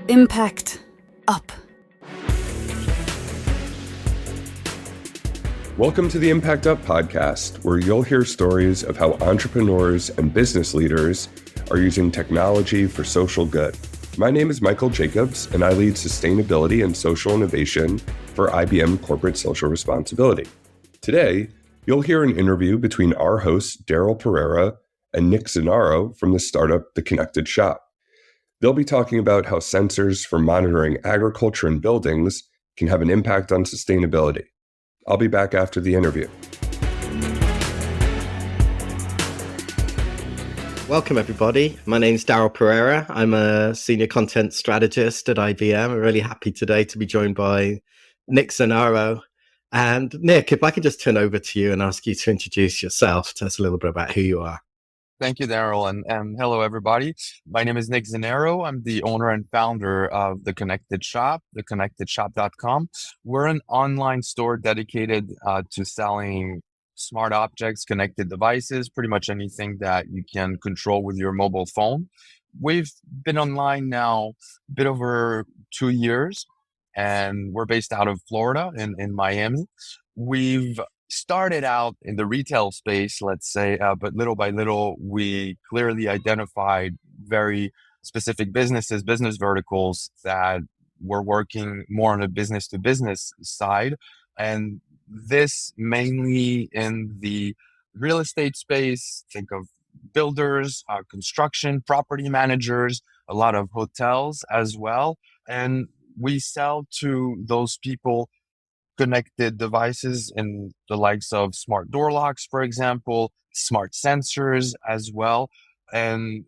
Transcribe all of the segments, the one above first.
Impact Up. Welcome to the ImpactUp Podcast, where you'll hear stories of how entrepreneurs and business leaders are using technology for social good. My name is Michael Jacobs, and I lead sustainability and social innovation for IBM Corporate Social Responsibility. Today, you'll hear an interview between our hosts, Daryl Pereira and Nick Zennaro from the startup The Connected Shop. They'll be talking about how sensors for monitoring agriculture and buildings can have an impact on sustainability. I'll be back after the interview. Welcome, everybody. My name's Daryl Pereira. I'm a senior content strategist at IBM. I'm really happy today to be joined by Nick Zennaro. And Nick, if I could just turn over to you and ask you to introduce yourself, tell us a little bit about who you are. Thank you, Daryl, and hello, everybody. My name is Nick Zennaro. I'm the owner and founder of The Connected Shop, theconnectedshop.com. We're an online store dedicated to selling smart objects, connected devices, pretty much anything that you can control with your mobile phone. We've been online now a bit over 2 years, and we're based out of Florida in Miami. We've started out in the retail space, let's say, but little by little, we clearly identified very specific business verticals that were working more on a business to business side. And this mainly in the real estate space. Think of builders, construction, property managers, a lot of hotels as well. And we sell to those people connected devices in the likes of smart door locks, for example, smart sensors as well. And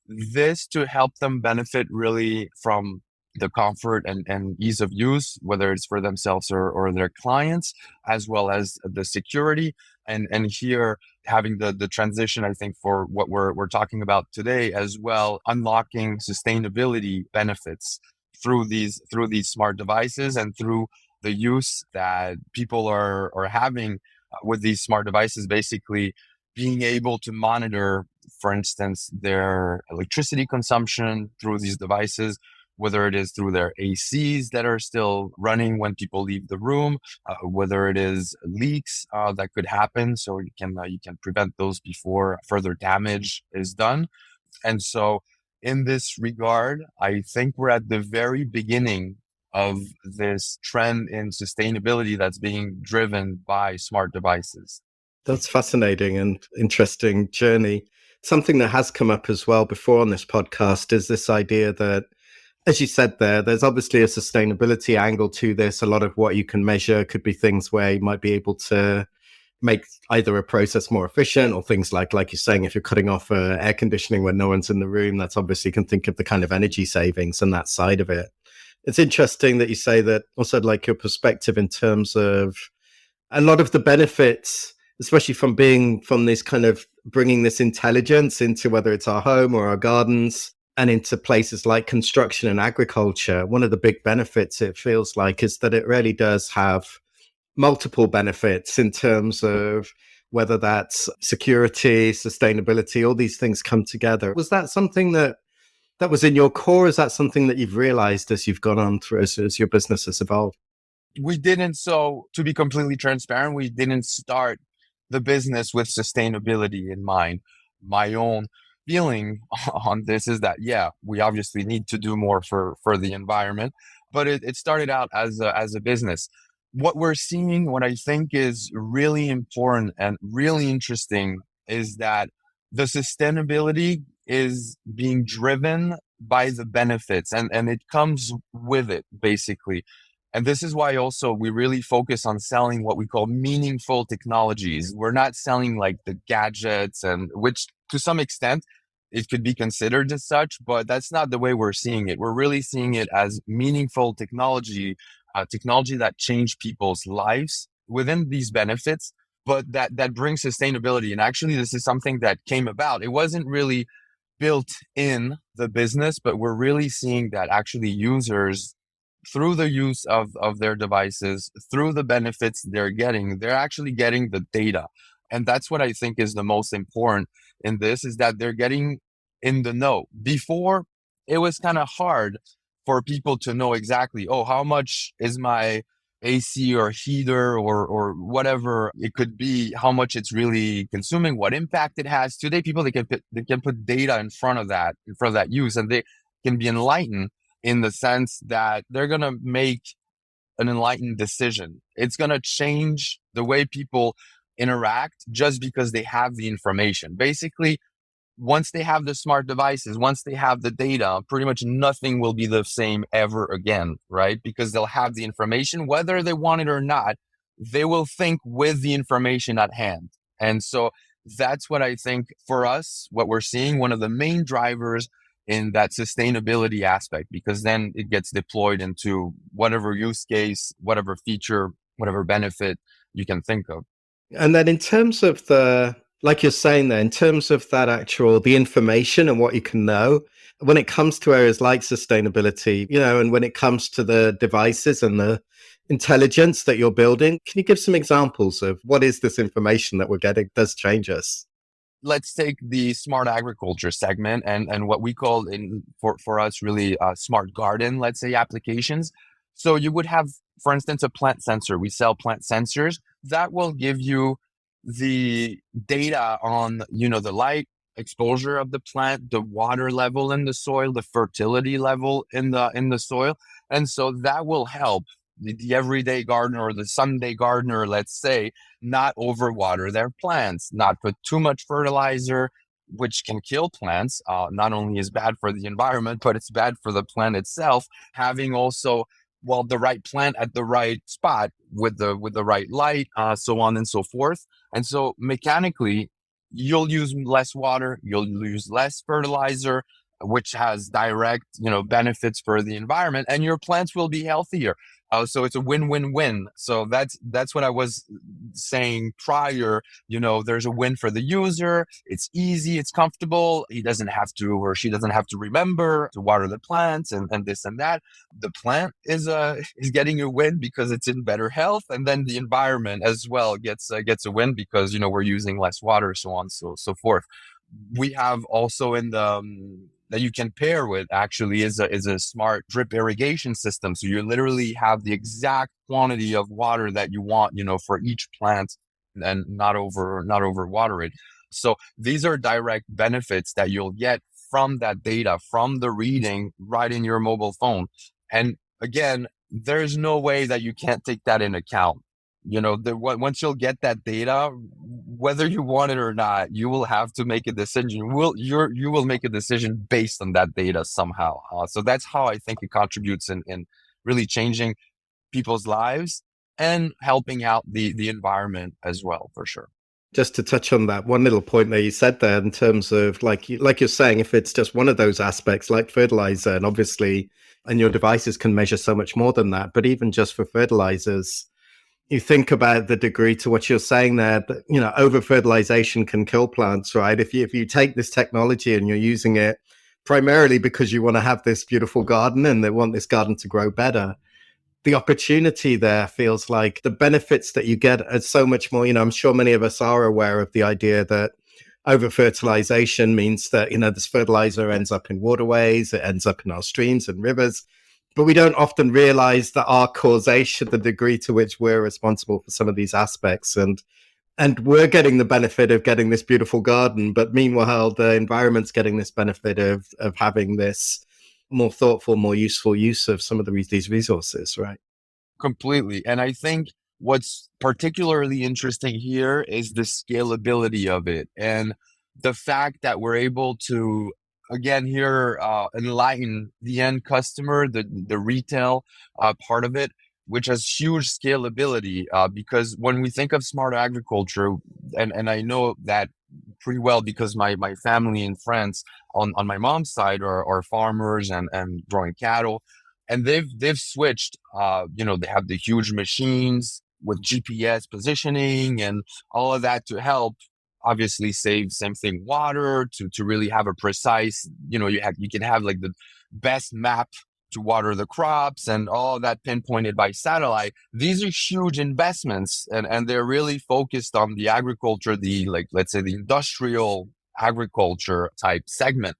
this to help them benefit really from the comfort and ease of use, whether it's for themselves or their clients, as well as the security. And here having the transition, I think, for what we're talking about today as well, unlocking sustainability benefits through these smart devices and through the use that people are having with these smart devices, basically being able to monitor, for instance, their electricity consumption through these devices, whether it is through their ACs that are still running when people leave the room, whether it is leaks that could happen, so you can prevent those before further damage is done. And so in this regard, I think we're at the very beginning of this trend in sustainability that's being driven by smart devices. That's fascinating and interesting journey. Something that has come up as well before on this podcast is this idea that, as you said there's obviously a sustainability angle to this. A lot of what you can measure could be things where you might be able to make either a process more efficient, or things like you're saying, if you're cutting off air conditioning when no one's in the room, that's obviously, you can think of the kind of energy savings and that side of it. It's interesting that you say that, also like your perspective in terms of a lot of the benefits, especially from this kind of bringing this intelligence into whether it's our home or our gardens and into places like construction and agriculture. One of the big benefits, it feels like, is that it really does have multiple benefits in terms of whether that's security, sustainability, all these things come together. Was that something that was in your core? Is that something that you've realized as you've gone on through, as your business has evolved? We didn't. So to be completely transparent, we didn't start the business with sustainability in mind. My own feeling on this is that, yeah, we obviously need to do more for the environment, but it started out as a business. What we're seeing, what I think is really important and really interesting, is that the sustainability is being driven by the benefits, and it comes with it, basically. And this is why also we really focus on selling what we call meaningful technologies. We're not selling like the gadgets, and which to some extent it could be considered as such, but that's not the way we're seeing it. We're really seeing it as meaningful technology, technology that change people's lives within these benefits, but that brings sustainability. And actually, this is something that came about. It wasn't really built in the business, but we're really seeing that actually users, through the use of their devices, through the benefits they're actually getting the data. And that's what I think is the most important in this, is that they're getting in the know. Before, it was kind of hard for people to know exactly, oh, how much is my AC or heater or whatever it could be, how much it's really consuming, what impact it has. Today, people, they can put data in front of that use, and they can be enlightened in the sense that they're going to make an enlightened decision. It's going to change the way people interact just because they have the information. Basically, once they have the smart devices, once they have the data, pretty much nothing will be the same ever again, right? Because they'll have the information, whether they want it or not, they will think with the information at hand. And so that's what I think for us, what we're seeing, one of the main drivers in that sustainability aspect, because then it gets deployed into whatever use case, whatever feature, whatever benefit you can think of. And then in terms of like you're saying there, in terms of that the information and what you can know, when it comes to areas like sustainability, and when it comes to the devices and the intelligence that you're building, can you give some examples of what is this information that we're getting does change us? Let's take the smart agriculture segment and what we call for us really smart garden, let's say, applications. So you would have, for instance, a plant sensor. We sell plant sensors that will give you the data on, the light exposure of the plant, the water level in the soil, the fertility level in the soil. And so that will help the everyday gardener or the Sunday gardener, let's say, not overwater their plants, not put too much fertilizer, which can kill plants. Not only is bad for the environment, but it's bad for the plant itself. Having also, well, the right plant at the right spot with the right light, so on and so forth. And so mechanically, you'll use less water, you'll use less fertilizer, which has direct, benefits for the environment, and your plants will be healthier. So it's a win-win-win. So that's what I was saying prior. There's a win for the user. It's easy, it's comfortable. He doesn't have to, or she doesn't have to remember to water the plants and this and that. The plant is getting a win because it's in better health, and then the environment as well gets a win because we're using less water, so on, so forth. We have also in the that you can pair with actually is a smart drip irrigation system. So you literally have the exact quantity of water that you want, for each plant, and not over water it. So these are direct benefits that you'll get from that data, from the reading right in your mobile phone. And again, there's no way that you can't take that in account. Once you'll get that data, whether you want it or not, you will have to make a decision. You will make a decision based on that data somehow. So that's how I think it contributes in really changing people's lives and helping out the environment as well, for sure. Just to touch on that one little point that you said there, in terms of like you're saying, if it's just one of those aspects like fertilizer, and obviously, and your devices can measure so much more than that, but even just for fertilizers, you think about the degree to what you're saying there, that, over fertilization can kill plants, right? If you take this technology and you're using it primarily because you want to have this beautiful garden and they want this garden to grow better, the opportunity there feels like the benefits that you get are so much more. I'm sure many of us are aware of the idea that over fertilization means that, this fertilizer ends up in waterways, it ends up in our streams and rivers. But we don't often realize that our causation, the degree to which we're responsible for some of these aspects. And we're getting the benefit of getting this beautiful garden. But meanwhile, the environment's getting this benefit of having this more thoughtful, more useful use of some of these resources, right? Completely. And I think what's particularly interesting here is the scalability of it and the fact that we're able to, again, here enlighten the end customer, the retail part of it, which has huge scalability. Because when we think of smart agriculture, and I know that pretty well because my family and friends on my mom's side are farmers and growing cattle, and they've switched. They have the huge machines with GPS positioning and all of that to help obviously save same thing water to really have a precise, you can have like the best map to water the crops and all that pinpointed by satellite. These are huge investments and they're really focused on the agriculture, let's say the industrial agriculture type segment.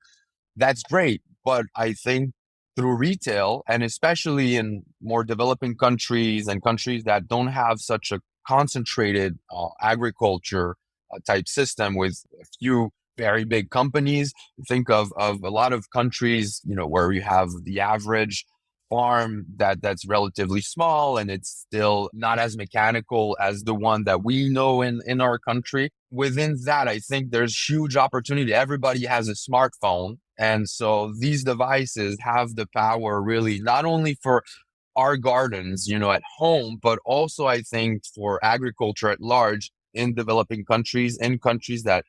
That's great. But I think through retail, and especially in more developing countries and countries that don't have such a concentrated agriculture type system with a few very big companies. Think of a lot of countries, where you have the average farm that's relatively small, and it's still not as mechanical as the one that we know in our country. Within that, I think there's huge opportunity. Everybody has a smartphone. And so these devices have the power really not only for our gardens, at home, but also I think for agriculture at large in developing countries, in countries that,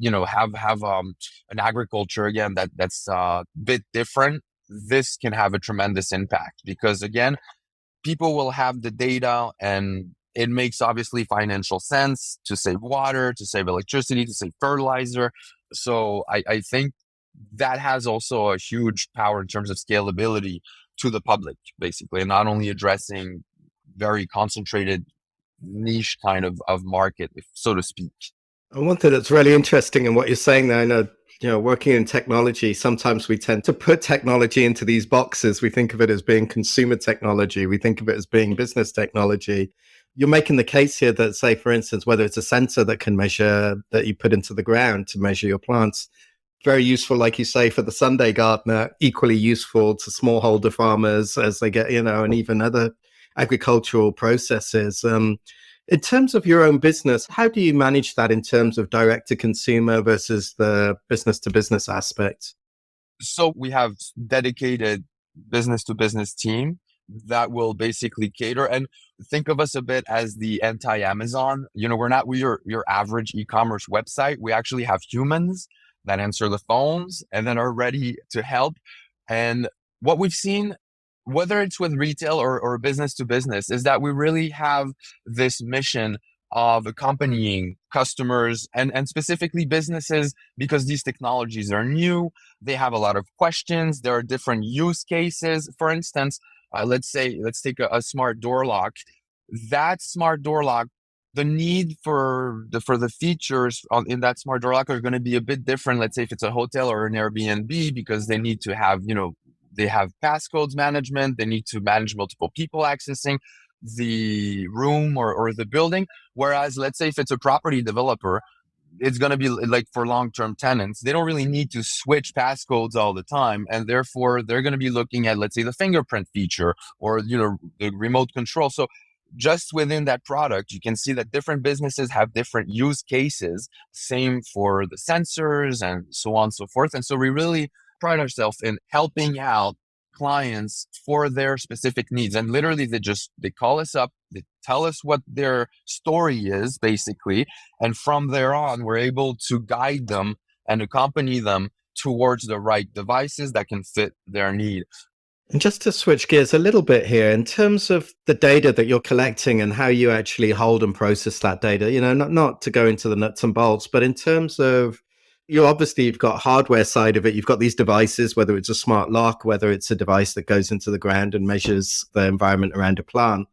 have an agriculture again that's a bit different. This can have a tremendous impact because again, people will have the data, and it makes obviously financial sense to save water, to save electricity, to save fertilizer. So I think that has also a huge power in terms of scalability to the public, basically, and not only addressing very concentrated niche kind of market, so to speak. And one thing that's really interesting in what you're saying there, I know, working in technology, sometimes we tend to put technology into these boxes. We think of it as being consumer technology. We think of it as being business technology. You're making the case here that, say, for instance, whether it's a sensor that can measure, that you put into the ground to measure your plants, very useful, like you say, for the Sunday gardener, equally useful to smallholder farmers as they get, and even other agricultural processes. In terms of your own business, how do you manage that in terms of direct to consumer versus the business to business aspect? So we have dedicated business to business team that will basically cater, and think of us a bit as the anti-Amazon. We're not your average e-commerce website. We actually have humans that answer the phones and then are ready to help. And what we've seen, whether it's with retail or business to business, is that we really have this mission of accompanying customers and specifically businesses, because these technologies are new. They have a lot of questions. There are different use cases. For instance, let's take a smart door lock. That smart door lock, the need for the features in that smart door lock are going to be a bit different. Let's say if it's a hotel or an Airbnb, because they need to have, they have passcodes management. They need to manage multiple people accessing the room or the building. Whereas let's say if it's a property developer, it's going to be like for long-term tenants. They don't really need to switch passcodes all the time. And therefore they're going to be looking at, let's say, the fingerprint feature or, the remote control. So just within that product, you can see that different businesses have different use cases. Same for the sensors and so on and so forth. And so we really pride ourselves in helping out clients for their specific needs. And literally they call us up, they tell us what their story is basically. And from there on, we're able to guide them and accompany them towards the right devices that can fit their need. And just to switch gears a little bit here, in terms of the data that you're collecting and how you actually hold and process that data, not to go into the nuts and bolts, but in terms of, you've got hardware side of it. You've got these devices, whether it's a smart lock, whether it's a device that goes into the ground and measures the environment around a plant.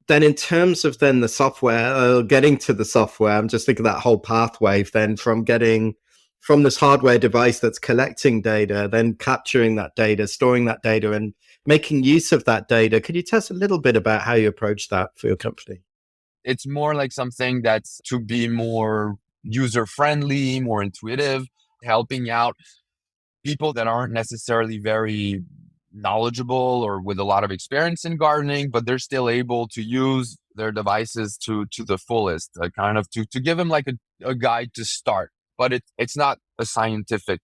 Then in terms of then the software, getting to the software, I'm just thinking that whole pathway then from getting from this hardware device that's collecting data, then capturing that data, storing that data, and making use of that data. Could you tell us a little bit about how you approach that for your company? It's more like something that's to be more user-friendly, more intuitive, helping out people that aren't necessarily very knowledgeable or with a lot of experience in gardening, but they're still able to use their devices to the fullest, kind of to give them like a guide to start. But it's not a scientific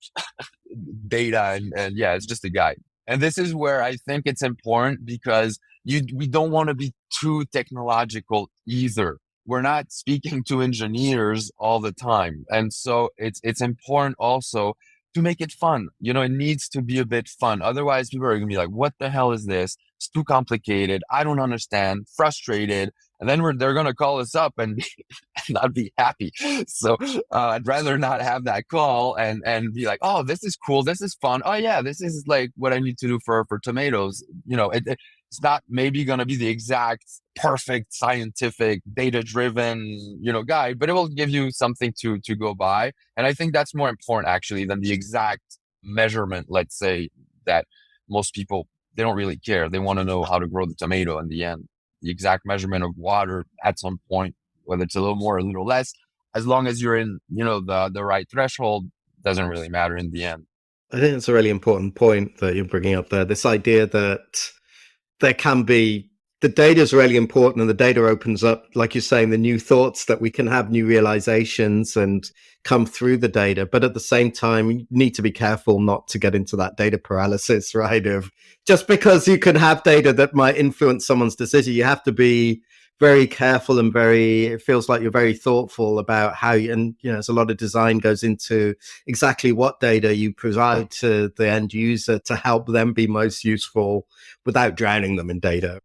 data, and yeah, it's just a guide. And this is where I think it's important because we don't want to be too technological either. We're not speaking to engineers all the time. And so it's important also to make it fun. It needs to be a bit fun. Otherwise, people are going to be like, what the hell is this? It's too complicated. I don't understand, frustrated. And then they're going to call us up and not be happy. So I'd rather not have that call and be like, oh, this is cool. This is fun. Oh, yeah, this is like what I need to do for tomatoes. It's not maybe going to be the exact perfect scientific data-driven, guide, but it will give you something to go by. And I think that's more important actually than the exact measurement, let's say, that most people, they don't really care. They want to know how to grow the tomato in the end. The exact measurement of water at some point, whether it's a little more or a little less, as long as you're in, the right threshold, doesn't really matter in the end. I think it's a really important point that you're bringing up there. This idea that there can be, the data is really important, and the data opens up, like you're saying, the new thoughts that we can have, new realizations and come through the data. But at the same time, you need to be careful not to get into that data paralysis, right? Of just because you can have data that might influence someone's decision, you have to be very careful and it feels like you're very thoughtful about how you, and there's a lot of design goes into exactly what data you provide to the end user to help them be most useful without drowning them in data.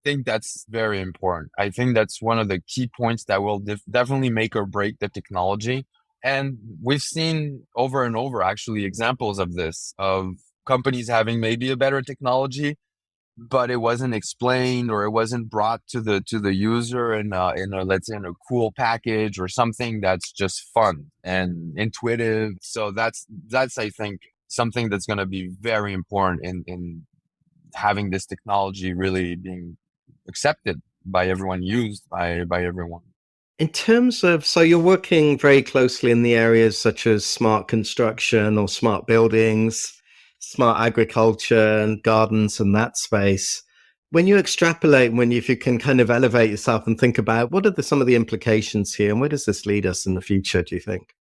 I think that's very important. I think that's one of the key points that will definitely make or break the technology. And we've seen over and over, actually, examples of this, of companies having maybe a better technology, but it wasn't explained or it wasn't brought to the user in let's say in a cool package or something that's just fun and intuitive. So that's I think something that's going to be very important in having this technology really being accepted by everyone, used by everyone. In terms of, so you're working very closely in the areas such as smart construction or smart buildings, smart agriculture and gardens and that space. When you extrapolate, if you can kind of elevate yourself and think about what are some of the implications here, and where does this lead us in the future, do you think?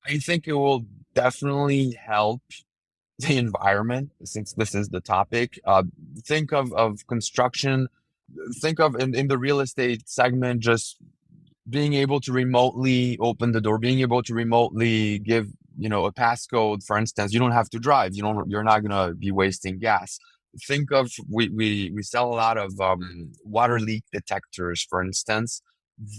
I think it will definitely help the environment, since this is the topic. Think of construction, think of in the real estate segment, just being able to remotely open the door, being able to remotely give, a passcode, for instance. You don't have to drive. You're not going to be wasting gas. Think of, we sell a lot of water leak detectors, for instance.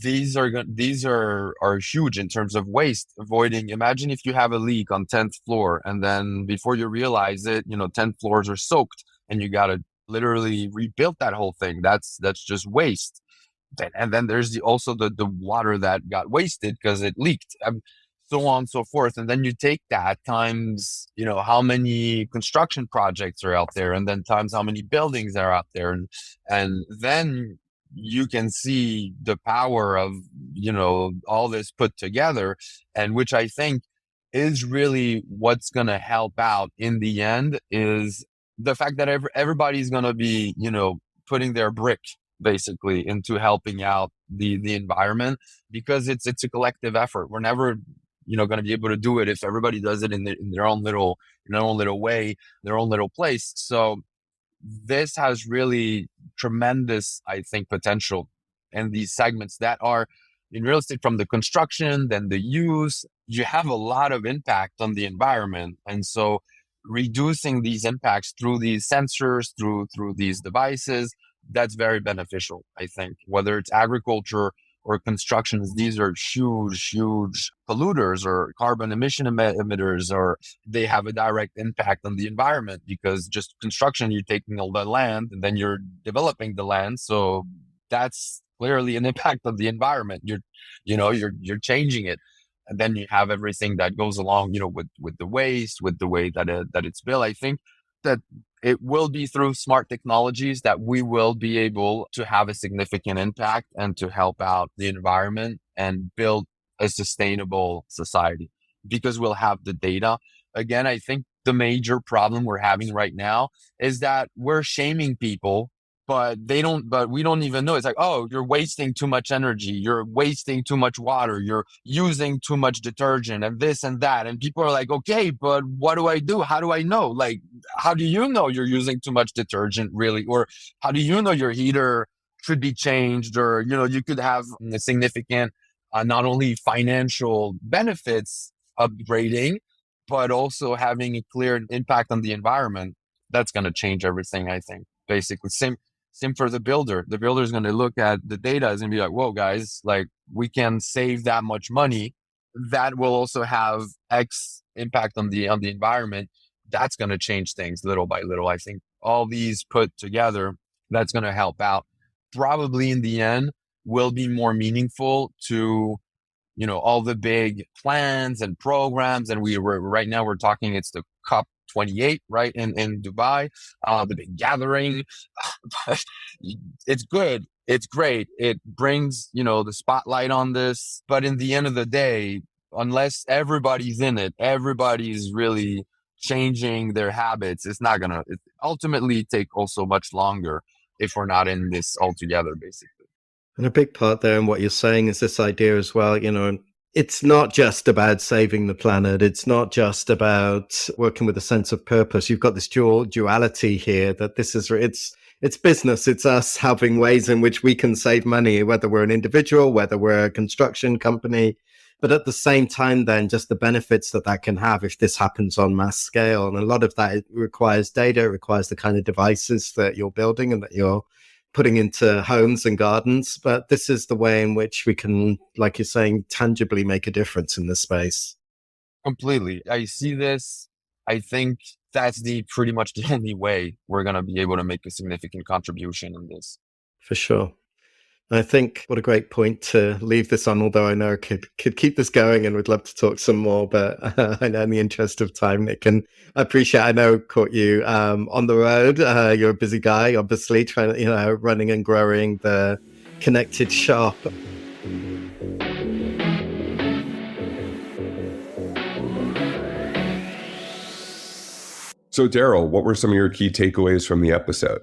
These are huge in terms of waste avoiding. Imagine if you have a leak on 10th floor, and then before you realize it, 10 floors are soaked and you got to literally rebuild that whole thing. That's just waste. And then there's also the water that got wasted because it leaked, so on and so forth. And then you take that times, how many construction projects are out there, and then times how many buildings are out there. And then you can see the power of, all this put together, and which I think is really what's going to help out in the end, is the fact that everybody's going to be, putting their brick basically into helping out the environment, because it's a collective effort. We're never, going to be able to do it if everybody does it in their own little way, their own little place. So this has really tremendous, I think, potential in these segments that are in real estate, from the construction, then the use. You have a lot of impact on the environment. And so reducing these impacts through these sensors, through these devices, that's very beneficial, I think. Whether it's agriculture or construction, these are huge polluters or carbon emission emitters, or they have a direct impact on the environment, because just construction, you're taking all the land and then you're developing the land. So that's clearly an impact on the environment. You're changing it. And then you have everything that goes along, with the waste, with the way that it's built. I think that it will be through smart technologies that we will be able to have a significant impact and to help out the environment and build a sustainable society, because we'll have the data. Again, I think the major problem we're having right now is that we're shaming people, but we don't even know. It's like, oh, you're wasting too much energy, you're wasting too much water, you're using too much detergent and this and that. And people are like, okay, but what do I do? How do I know? Like, how do you know you're using too much detergent, really? Or how do you know your heater should be changed? Or, you could have a significant, not only financial benefits upgrading, but also having a clear impact on the environment. That's going to change everything, I think. Basically, same for the builder. The builder is going to look at the data and be like, whoa, guys, like, we can save that much money. That will also have X impact on the environment. That's going to change things little by little. I think all these put together, that's going to help out. Probably in the end will be more meaningful to all the big plans and programs. And right now we're talking, it's the COP28, right? In Dubai, the big gathering. It's good. It's great. It brings, the spotlight on this. But in the end of the day, unless everybody's in it, everybody's really changing their habits, it's not going to ultimately take also much longer if we're not in this all together, basically. And a big part there in what you're saying is this idea as well, it's not just about saving the planet. It's not just about working with a sense of purpose. You've got this duality here that it's business. It's us having ways in which we can save money, whether we're an individual, whether we're a construction company. But at the same time, then just the benefits that can have if this happens on mass scale. And a lot of that requires data, it requires the kind of devices that you're building and that you're putting into homes and gardens. But this is the way in which we can, like you're saying, tangibly make a difference in this space. Completely. I see this. I think that's pretty much the only way we're going to be able to make a significant contribution in this. For sure. I think what a great point to leave this on, although I know I could keep this going and would love to talk some more, but I know in the interest of time, Nick, and I know caught you on the road. You're a busy guy, obviously, trying to, running and growing the connected shop. So, Daryl, what were some of your key takeaways from the episode?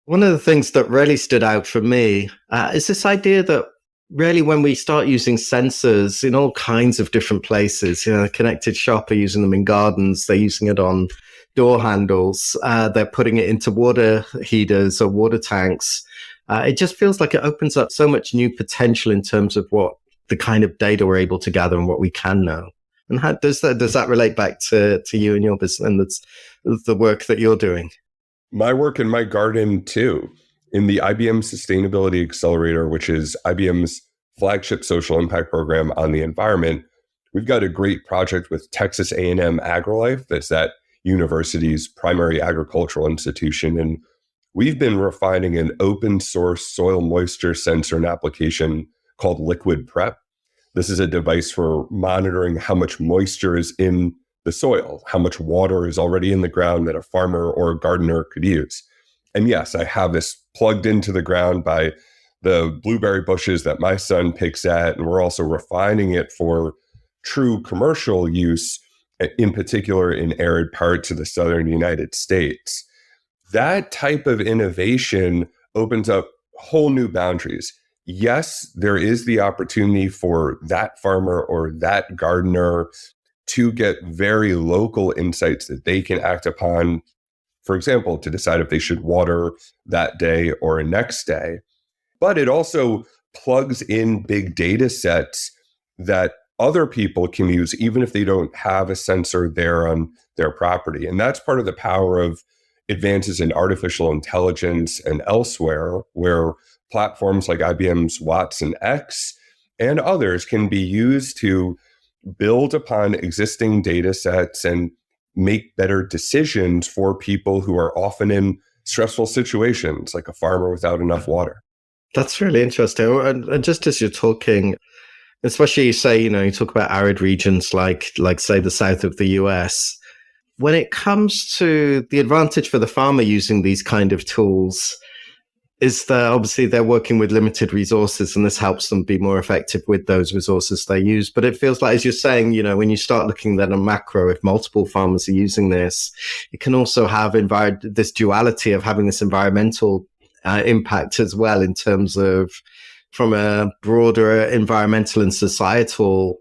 One of the things that really stood out for me is this idea that really when we start using sensors in all kinds of different places, the connected shop are using them in gardens, they're using it on door handles, they're putting it into water heaters or water tanks. It just feels like it opens up so much new potential in terms of what the kind of data we're able to gather and what we can know. And how does that relate back to you and your business and the work that you're doing? My work in my garden, too. In the IBM Sustainability Accelerator, which is IBM's flagship social impact program on the environment, we've got a great project with Texas A&M AgriLife. That's that university's primary agricultural institution. And we've been refining an open source soil moisture sensor and application called Liquid Prep. This is a device for monitoring how much moisture is in the soil, how much water is already in the ground that a farmer or a gardener could use. And yes, I have this plugged into the ground by the blueberry bushes that my son picks at, and we're also refining it for true commercial use, in particular in arid parts of the southern United States. That type of innovation opens up whole new boundaries. Yes, there is the opportunity for that farmer or that gardener to get very local insights that they can act upon, for example, to decide if they should water that day or next day. But it also plugs in big data sets that other people can use, even if they don't have a sensor there on their property. And that's part of the power of advances in artificial intelligence and elsewhere, where platforms like IBM's Watson X and others can be used to build upon existing data sets and make better decisions for people who are often in stressful situations, like a farmer without enough water. That's really interesting. And just as you're talking, especially you talk about arid regions like say the south of the US, when it comes to the advantage for the farmer using these kind of tools, is that obviously they're working with limited resources and this helps them be more effective with those resources they use. But it feels like, as you're saying, when you start looking then on macro, if multiple farmers are using this, it can also have this duality of having this environmental impact as well, in terms of from a broader environmental and societal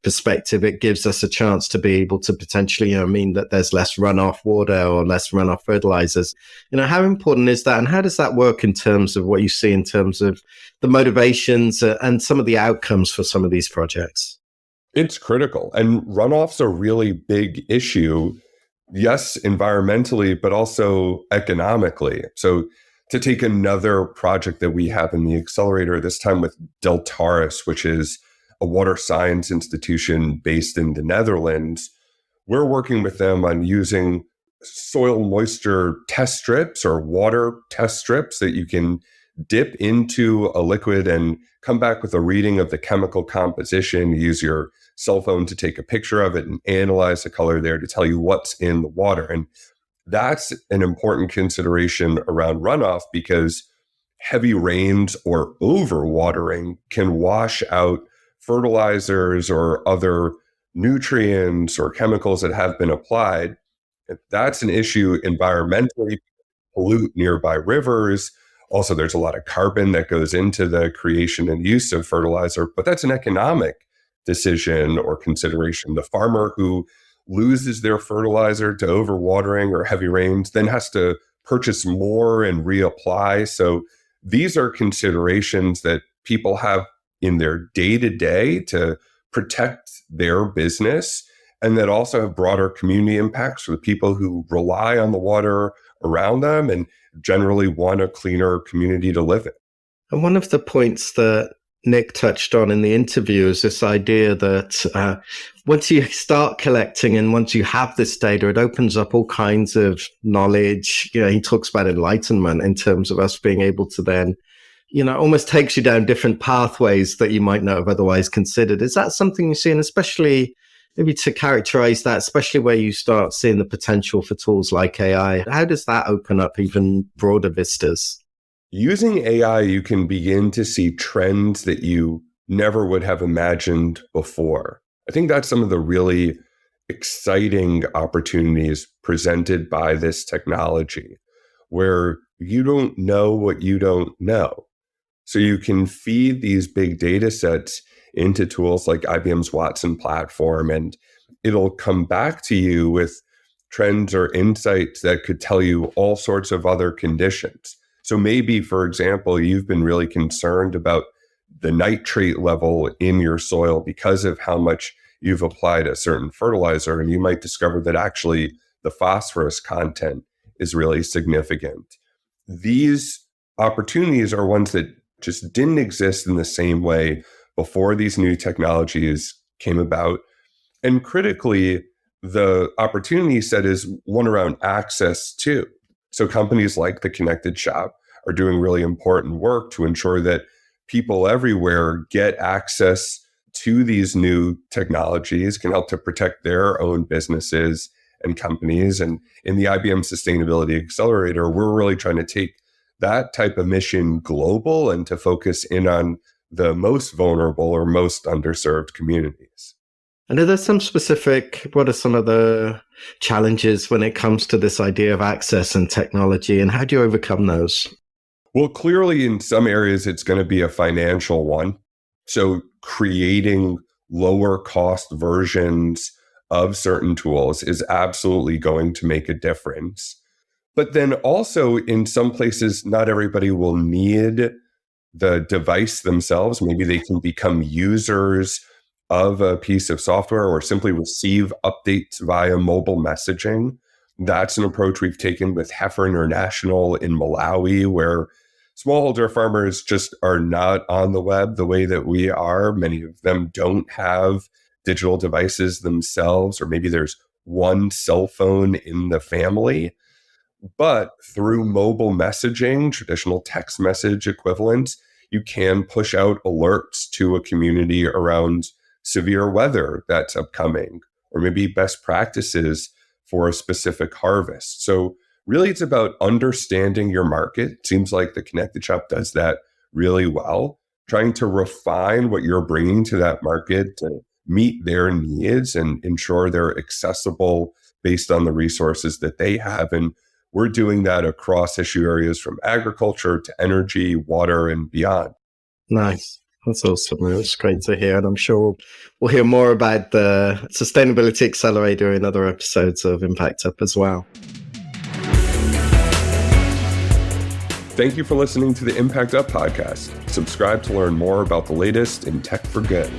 perspective, it gives us a chance to be able to potentially, mean that there's less runoff water or less runoff fertilizers. How important is that? And how does that work in terms of what you see in terms of the motivations and some of the outcomes for some of these projects? It's critical. And runoff's a really big issue. Yes, environmentally, but also economically. So to take another project that we have in the accelerator, this time with Deltaris, which is a water science institution based in the Netherlands, we're working with them on using soil moisture test strips or water test strips that you can dip into a liquid and come back with a reading of the chemical composition. You use your cell phone to take a picture of it and analyze the color there to tell you what's in the water. And that's an important consideration around runoff, because heavy rains or overwatering can wash out fertilizers or other nutrients or chemicals that have been applied. That's an issue environmentally, pollute nearby rivers. Also, there's a lot of carbon that goes into the creation and use of fertilizer, but that's an economic decision or consideration. The farmer who loses their fertilizer to overwatering or heavy rains then has to purchase more and reapply. So these are considerations that people have in their day-to-day to protect their business, and that also have broader community impacts for the people who rely on the water around them and generally want a cleaner community to live in. And one of the points that Nick touched on in the interview is this idea that once you start collecting and once you have this data, it opens up all kinds of knowledge. He talks about enlightenment in terms of us being able to then, almost takes you down different pathways that you might not have otherwise considered. Is that something you see? And especially maybe to characterize that, especially where you start seeing the potential for tools like AI, how does that open up even broader vistas? Using AI, you can begin to see trends that you never would have imagined before. I think that's some of the really exciting opportunities presented by this technology, where you don't know what you don't know. So you can feed these big data sets into tools like IBM's Watson platform, and it'll come back to you with trends or insights that could tell you all sorts of other conditions. So maybe, for example, you've been really concerned about the nitrate level in your soil because of how much you've applied a certain fertilizer, and you might discover that actually the phosphorus content is really significant. These opportunities are ones that just didn't exist in the same way before these new technologies came about. And critically, the opportunity set is one around access too. So companies like The Connected Shop are doing really important work to ensure that people everywhere get access to these new technologies, can help to protect their own businesses and companies. And in the IBM Sustainability Accelerator, we're really trying to take that type of mission global and to focus in on the most vulnerable or most underserved communities. And are there what are some of the challenges when it comes to this idea of access and technology, and how do you overcome those? Well, clearly in some areas, it's going to be a financial one. So creating lower cost versions of certain tools is absolutely going to make a difference. But then also in some places, not everybody will need the device themselves. Maybe they can become users of a piece of software or simply receive updates via mobile messaging. That's an approach we've taken with Heifer International in Malawi, where smallholder farmers just are not on the web the way that we are. Many of them don't have digital devices themselves, or maybe there's one cell phone in the family. But through mobile messaging, traditional text message equivalents, you can push out alerts to a community around severe weather that's upcoming, or maybe best practices for a specific harvest. So really, it's about understanding your market. It seems like the Connected Shop does that really well, trying to refine what you're bringing to that market to meet their needs and ensure they're accessible based on the resources that they have. And we're doing that across issue areas from agriculture to energy, water, and beyond. Nice. That's awesome. It's great to hear. And I'm sure we'll hear more about the Sustainability Accelerator in other episodes of ImpactUp as well. Thank you for listening to the ImpactUp Podcast. Subscribe to learn more about the latest in tech for good.